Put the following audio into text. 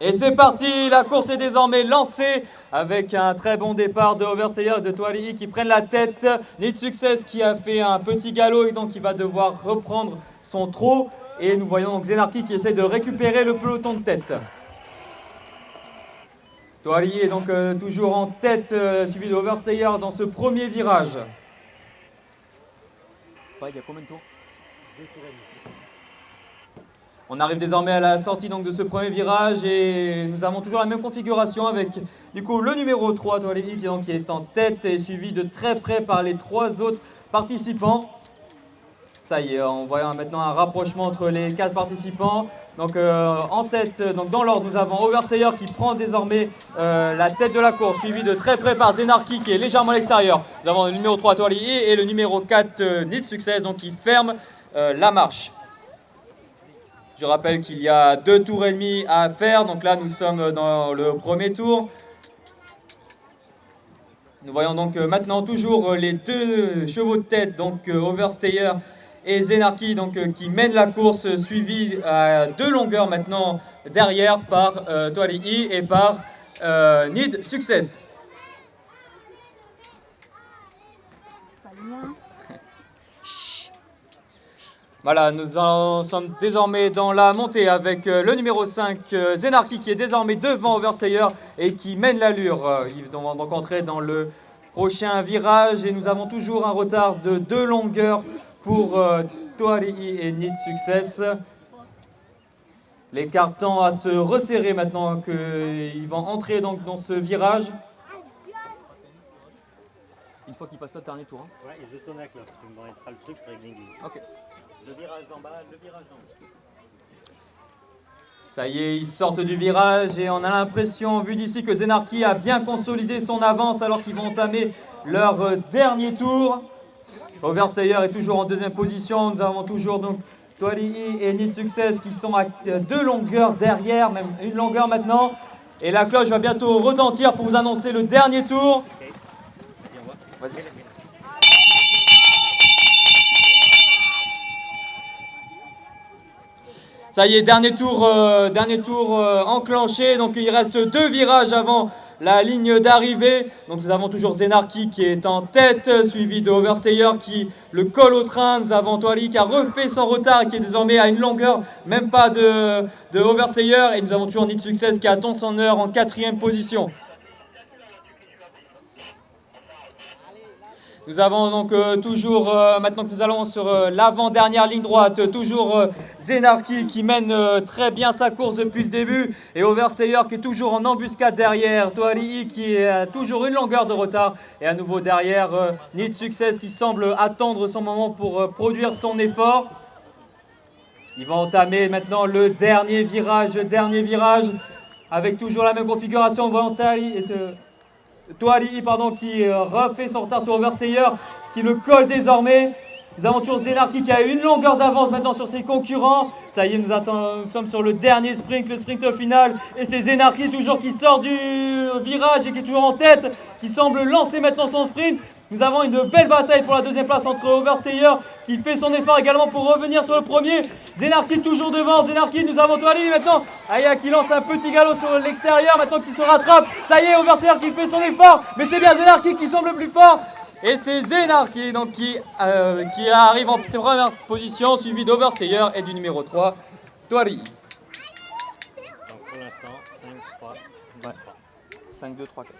Et c'est parti, la course est désormais lancée avec un très bon départ de Oversteyer et de Toali qui prennent la tête. Need Success qui a fait un petit galop et donc il va devoir reprendre son trot. Et nous voyons donc Zenarki qui essaie de récupérer le peloton de tête. Toali est donc toujours en tête, suivi de Oversteyer dans ce premier virage. Ouais, il y a combien de tours? 2 tours et demi. On arrive désormais à la sortie donc, de ce premier virage et nous avons toujours la même configuration avec du coup le numéro 3, Toali, qui est en tête et suivi de très près par les 3 autres participants. Ça y est, on voit maintenant un rapprochement entre les 4 participants. Donc en tête, donc dans l'ordre, nous avons Oversteyer qui prend désormais la tête de la course, suivi de très près par Zenarki qui est légèrement à l'extérieur. Nous avons le numéro 3, Toali, et le numéro 4, Need Success, donc qui ferme la marche. Je rappelle qu'il y a 2 tours et demi à faire, donc là nous sommes dans le premier tour. Nous voyons donc maintenant toujours les 2 chevaux de tête, donc Oversteyer et Zenarki, donc qui mènent la course, suivi à 2 longueurs maintenant derrière par Toali et par Need Success. Voilà, nous sommes désormais dans la montée avec le numéro 5, Zenarki, qui est désormais devant Oversteyer et qui mène l'allure. Ils vont donc entrer dans le prochain virage et nous avons toujours un retard de 2 longueurs pour Toali et Need Success. L'écart tend à se resserrer maintenant qu'ils vont entrer donc dans ce virage. Une fois qu'ils passent le dernier tour. Hein. Ouais, et je sonne là, parce que me mettra le truc, je ferai gling. Ok. Le virage d'en bas, le virage d'en bas. Ça y est, ils sortent du virage et on a l'impression, vu d'ici, que Zenarki a bien consolidé son avance alors qu'ils vont entamer leur dernier tour. Oversteyer est toujours en deuxième position. Nous avons toujours donc Toali et Need Success qui sont à 2 longueurs derrière, même 1 longueur maintenant. Et la cloche va bientôt retentir pour vous annoncer le dernier tour. Okay. Vas-y. Ça y est, dernier tour enclenché. Donc il reste 2 virages avant la ligne d'arrivée. Donc nous avons toujours Zenarki qui est en tête, suivi de Oversteyer qui le colle au train. Nous avons Toali qui a refait son retard et qui est désormais à 1 longueur, même pas de Oversteyer. Et nous avons toujours Need Success qui attend son heure en 4e position. Nous avons donc toujours, maintenant que nous allons sur l'avant-dernière ligne droite, toujours Zenarki qui mène très bien sa course depuis le début et Oversteyer qui est toujours en embuscade derrière, Toali qui a toujours 1 longueur de retard et à nouveau derrière Need Success qui semble attendre son moment pour produire son effort. Ils vont entamer maintenant le dernier virage avec toujours la même configuration. On voit Toali qui refait son retard sur Oversteyer, qui le colle désormais. Nous avons toujours Zenarki qui a 1 longueur d'avance maintenant sur ses concurrents. Ça y est, nous sommes sur le dernier sprint, le sprint final. Et c'est Zenarki toujours qui sort du virage et qui est toujours en tête, qui semble lancer maintenant son sprint. Nous avons une belle bataille pour la 2e place entre Oversteyer qui fait son effort également pour revenir sur le premier. Zenarki toujours devant, nous avons Toali maintenant. Aya qui lance un petit galop sur l'extérieur, maintenant qui se rattrape. Ça y est, Oversteyer qui fait son effort, mais c'est bien Zenarki qui semble le plus fort. Et c'est Zenarki donc, qui arrive en première position, suivi d'Oversteyer et du numéro 3, Toali. Donc pour l'instant, 5, 3, 4. 5, 2, 3, 4.